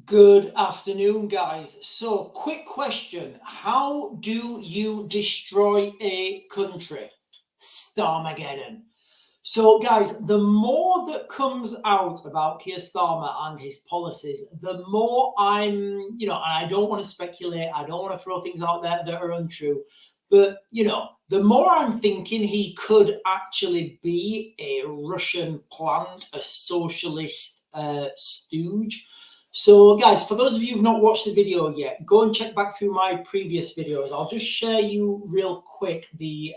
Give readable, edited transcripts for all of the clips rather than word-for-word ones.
Good afternoon, guys. So, quick question. How do you destroy a country? Starmageddon. So, guys, the more that comes out about Keir Starmer and his policies, the more and I don't want to speculate, I don't want to throw things out there that are untrue, but, the more I'm thinking he could actually be a Russian plant, a socialist stooge. So, guys, for those of you who've not watched the video yet, go and check back through my previous videos. I'll just share you real quick the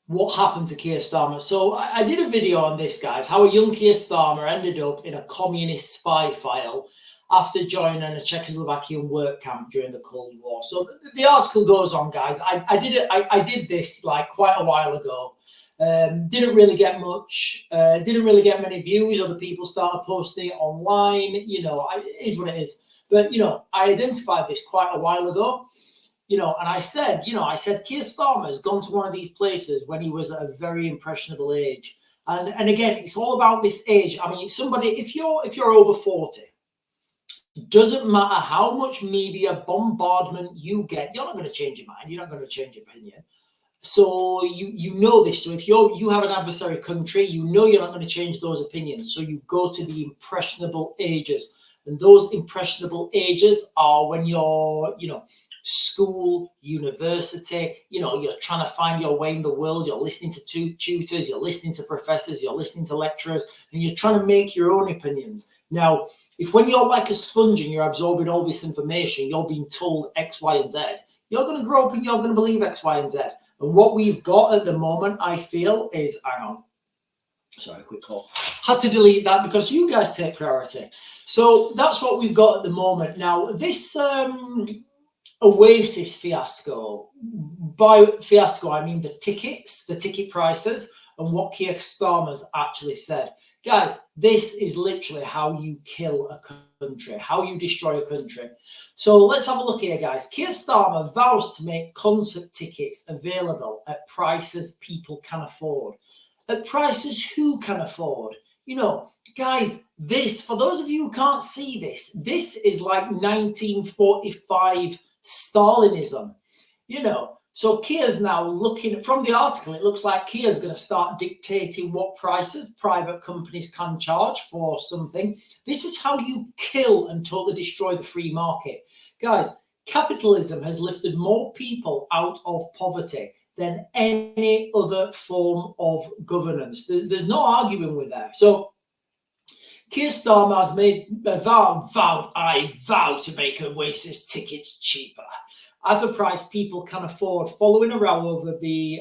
what happened to Keir Starmer. So I did a video on this, guys, how a young Keir Starmer ended up in a communist spy file after joining a Czechoslovakian work camp during the Cold War. So the article goes on, guys. I did this like quite a while ago. Didn't really get much, didn't really get many views. Other people started posting it online. It is what it is. But, I identified this quite a while ago, and I said, Keir Starmer has gone to one of these places when he was at a very impressionable age. And again, it's all about this age. I mean, if you're over 40, doesn't matter how much media bombardment you get, you're not going to change your mind. You're not going to change your opinion. So you know this. So if you have an adversary country, you're not going to change those opinions. So you go to the impressionable ages. And those impressionable ages are when you're, school, university, you're trying to find your way in the world. You're listening to tutors, you're listening to professors, you're listening to lecturers, and you're trying to make your own opinions. Now, if when you're like a sponge and you're absorbing all this information, you're being told X, Y, and Z, you're going to grow up and you're going to believe X, Y, and Z. And what we've got at the moment, I feel, is, hang on, sorry, quick call. Had to delete that because you guys take priority. So that's what we've got at the moment. Now, this Oasis fiasco, by fiasco, I mean the ticket prices, and what Keir Starmer's actually said. Guys, this is literally how you kill a country, how you destroy a country. So let's have a look here, guys. Keir Starmer vows to make concert tickets available at prices people can afford. At prices who can afford? Guys, this, for those of you who can't see this is like 1945 Stalinism. So Keir's now looking, from the article, it looks like Keir's going to start dictating what prices private companies can charge for something. This is how you kill and totally destroy the free market. Guys, capitalism has lifted more people out of poverty than any other form of governance. There's no arguing with that. So Keir Starmer has made a vow to make Oasis tickets cheaper at a price people can afford, following a row over the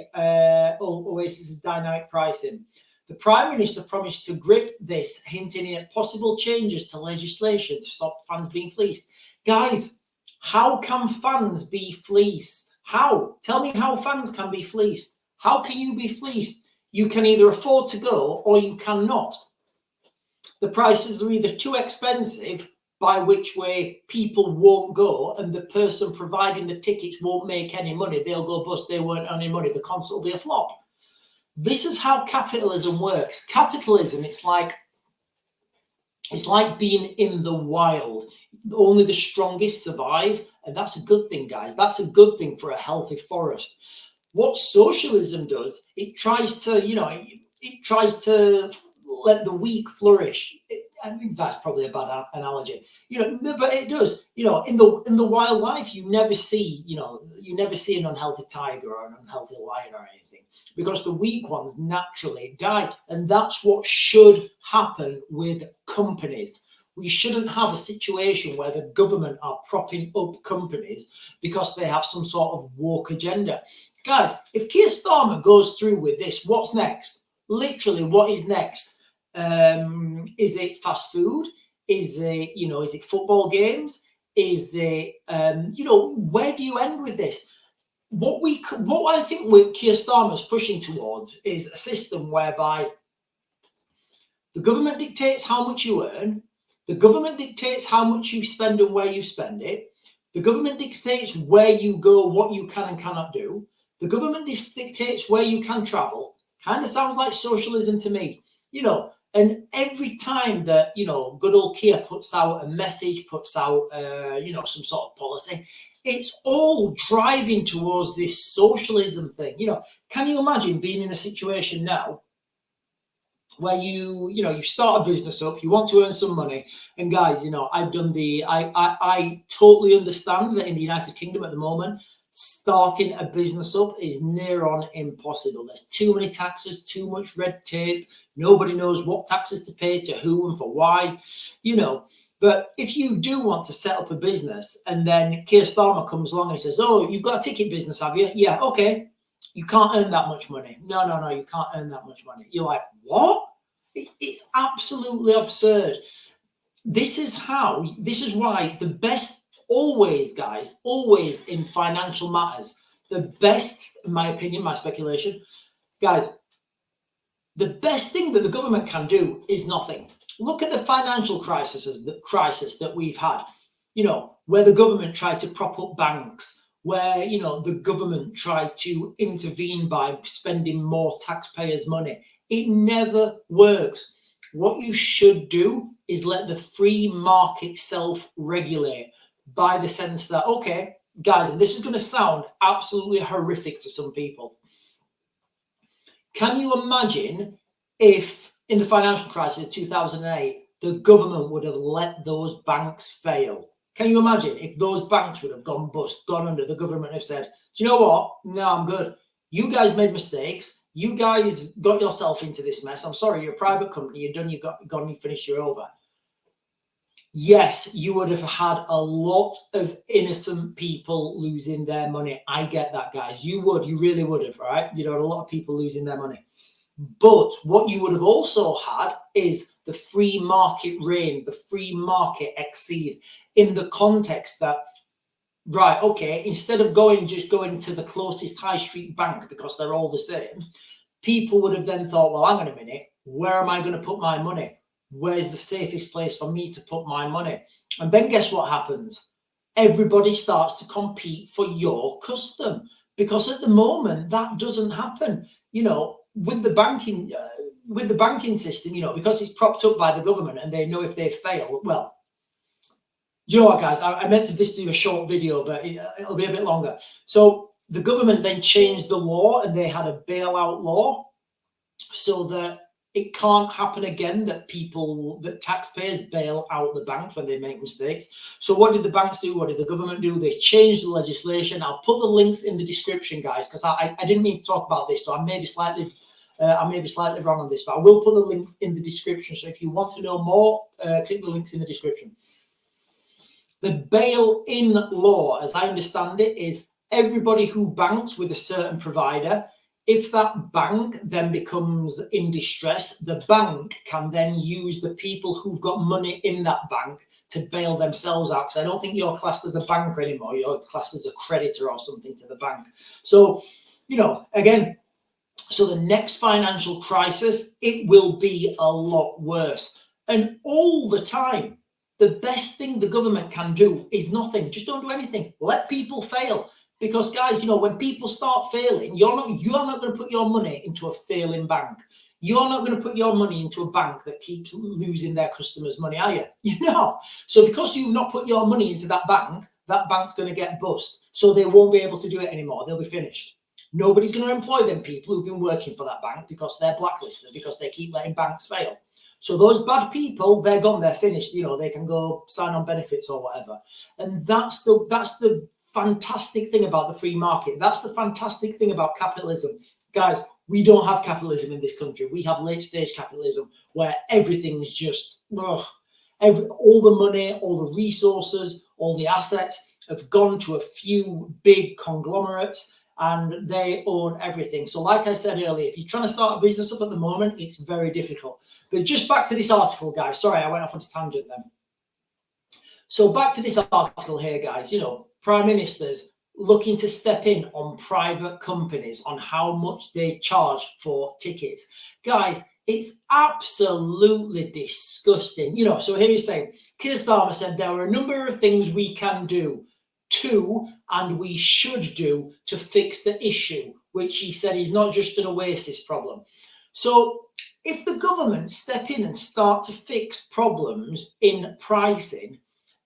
Oasis's dynamic pricing. The Prime Minister promised to grip this, hinting at possible changes to legislation to stop fans being fleeced. Guys, how can fans be fleeced? How? Tell me how fans can be fleeced. How can you be fleeced? You can either afford to go or you cannot. The prices are either too expensive, by which way people won't go, and the person providing the tickets won't make any money. They'll go bust, they won't earn any money. The concert will be a flop. This is how capitalism works. Capitalism, it's like being in the wild. Only the strongest survive, and that's a good thing, guys. That's a good thing for a healthy forest. What socialism does, it tries to let the weak flourish. I think that's probably a bad analogy, but it does. In the wildlife, you never see an unhealthy tiger or an unhealthy lion or anything, because the weak ones naturally die, and that's what should happen with companies. We shouldn't have a situation where the government are propping up companies because they have some sort of woke agenda. Guys, if Keir Starmer goes through with this, what's next? Literally, what is next? Is it fast food? Is it football games? Is it, where do you end with this? What I think with Keir Starmer's pushing towards is a system whereby the government dictates how much you earn. The government dictates how much you spend and where you spend it. The government dictates where you go, what you can and cannot do. The government dictates where you can travel. Kind of sounds like socialism to me. And every time that, good old Kia puts out a message, puts out, some sort of policy, it's all driving towards this socialism thing. Can you imagine being in a situation now where you start a business up, you want to earn some money, and guys, I totally understand that in the United Kingdom at the moment, starting a business up is near on impossible. There's too many taxes, too much red tape. Nobody knows what taxes to pay to who and for why, But if you do want to set up a business and then Keir Starmer comes along and says, oh, you've got a ticket business, have you? Yeah, okay. You can't earn that much money. No, you can't earn that much money. You're like, what? It's absolutely absurd. This is why the best, always, guys, always in financial matters, the best, in my opinion, my speculation, guys, the best thing that the government can do is nothing. Look at the financial crisis that we've had, where the government tried to prop up banks, where, the government tried to intervene by spending more taxpayers' money. It never works. What you should do is let the free market self-regulate, by the sense that, okay, guys, and this is going to sound absolutely horrific to some people. Can you imagine if in the financial crisis of 2008, the government would have let those banks fail? Can you imagine if those banks would have gone bust, gone under, the government have said, do you know what? No, I'm good. You guys made mistakes. You guys got yourself into this mess. I'm sorry, you're a private company. You're done, gone, you finished, you're over. Yes, you would have had a lot of innocent people losing their money. I get that, guys. You really would have, right? A lot of people losing their money. But what you would have also had is the free market reign, the free market exceed, in the context that, right, okay, instead of going to the closest high street bank because they're all the same, people would have then thought, well, hang on a minute, where am I going to put my money? Where's the safest place for me to put my money? And then guess what happens? Everybody starts to compete for your custom, because at the moment that doesn't happen. With the banking system, because it's propped up by the government and they know if they fail, well, you know what, guys, I meant to do a short video, but it'll be a bit longer. So the government then changed the law, and they had a bailout law so that it can't happen again that taxpayers bail out the banks when they make mistakes. So what did the banks do? What did the government do? They changed the legislation. I'll put the links in the description, guys, because I didn't mean to talk about this, so I may be slightly wrong on this, but I will put the links in the description. So if you want to know more, click the links in the description. The bail-in law, as I understand it, is everybody who banks with a certain provider, if that bank then becomes in distress, the bank can then use the people who've got money in that bank to bail themselves out. Because I don't think you're classed as a banker anymore. You're classed as a creditor or something to the bank. So, again, so the next financial crisis, it will be a lot worse. And all the time, the best thing the government can do is nothing. Just don't do anything. Let people fail. Because, guys, when people start failing, you're not going to put your money into a failing bank. You're not going to put your money into a bank that keeps losing their customers' money, are you? So because you've not put your money into that bank's going to get bust. So they won't be able to do it anymore. They'll be finished. Nobody's going to employ them people who've been working for that bank because they're blacklisted, because they keep letting banks fail. So those bad people, they're gone, they're finished. They can go sign on benefits or whatever. And that's the fantastic thing about the free market. That's the fantastic thing about capitalism. Guys, we don't have capitalism in this country. We have late stage capitalism where everything's just, all the money, all the resources, all the assets have gone to a few big conglomerates and they own everything. So like I said earlier, if you're trying to start a business up at the moment, it's very difficult. But just back to this article, guys. Sorry, I went off on a tangent then. So back to this article here, guys. Prime ministers looking to step in on private companies on how much they charge for tickets. Guys, it's absolutely disgusting. So here he's saying, Keir Starmer said there are a number of things we can do and we should do to fix the issue, which he said is not just an Oasis problem. So If the government step in and start to fix problems in pricing,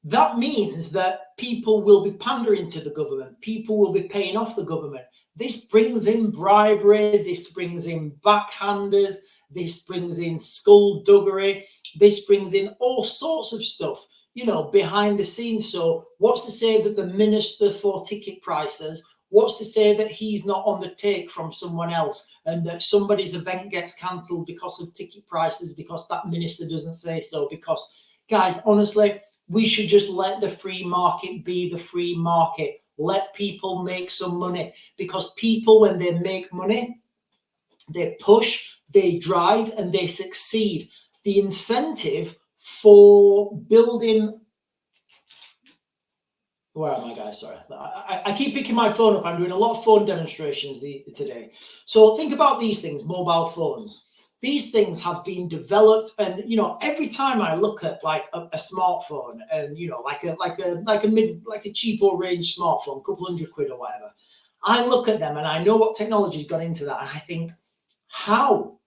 that means that people will be pandering to the government. People will be paying off the government. This brings in bribery. This brings in backhanders. This brings in skullduggery. This brings in all sorts of stuff, you know, behind the scenes. So what's to say that the minister for ticket prices, what's to say that he's not on the take from someone else and that somebody's event gets cancelled because of ticket prices, because that minister doesn't say so? Because, guys, honestly, we should just let the free market be the free market. Let people make some money, because people, when they make money, they push, they drive, and they succeed. The incentive for building... Where am I, guys? Sorry. I keep picking my phone up. I'm doing a lot of phone demonstrations today. So think about these things, mobile phones. These things have been developed, and you know, every time I look at like a smartphone, and you know, like a cheaper range smartphone, a couple £100 or whatever, I look at them and I know what technology's gone into that, and I think, how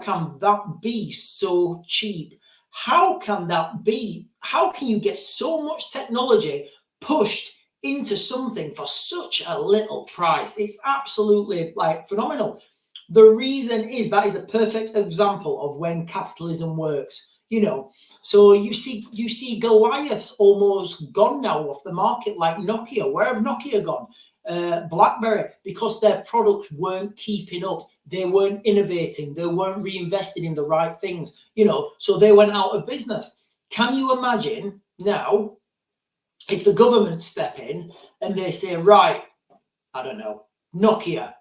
can that be so cheap? How can that be? How can you get so much technology pushed into something for such a little price? It's absolutely like phenomenal. The reason is that is a perfect example of when capitalism works, you know. So you see Goliath's almost gone now off the market, like Nokia. Where have Nokia gone? BlackBerry, because their products weren't keeping up. They weren't innovating. They weren't reinvesting in the right things, you know, so they went out of business. Can you imagine now if the government step in and they say, right, I don't know, Nokia,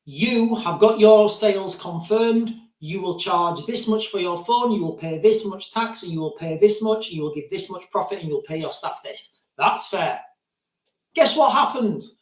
you have got your sales confirmed. You will charge this much for your phone. You will pay this much tax, and you will pay this much. You will give this much profit, and you'll pay your staff this. That's fair. Guess what happens?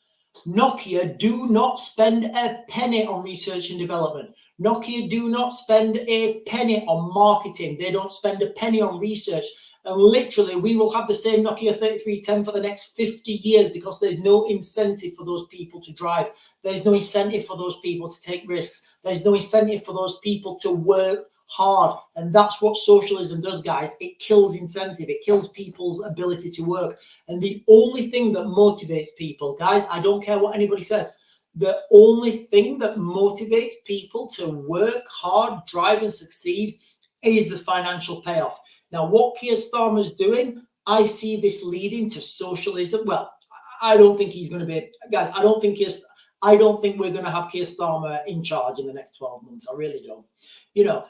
Nokia do not spend a penny on research and development. Nokia do not spend a penny on marketing. They don't spend a penny on research. And literally, we will have the same Nokia 3310 for the next 50 years because there's no incentive for those people to drive. There's no incentive for those people to take risks. There's no incentive for those people to work hard. And that's what socialism does, guys. It kills incentive. It kills people's ability to work. And the only thing that motivates people, guys, I don't care what anybody says, the only thing that motivates people to work hard, drive, and succeed is the financial payoff. Now, what Keir Starmer's doing, I see this leading to socialism. Well, I don't think he's going to be, guys, I don't think we're going to have Keir Starmer in charge in the next 12 months. I really don't. You know,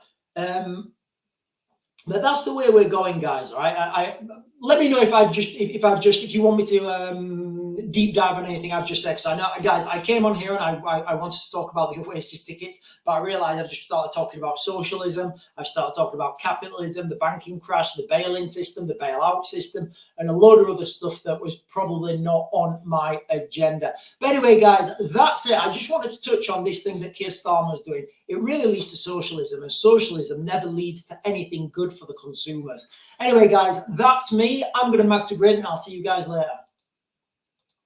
but that's the way we're going, guys. All right. Let me know if you want me to deep dive on anything I've just said. So I know, guys, I came on here and I wanted to talk about the Oasis tickets, but I realized I've just started talking about socialism. I've started talking about capitalism, the banking crash, the bail-in system, the bailout system, and a load of other stuff that was probably not on my agenda. But anyway, guys, that's it. I just wanted to touch on this thing that Keir Starmer's doing. It really leads to socialism, and socialism never leads to anything good for the consumers. Anyway, guys, that's me. I'm going to mag to grid, and I'll see you guys later.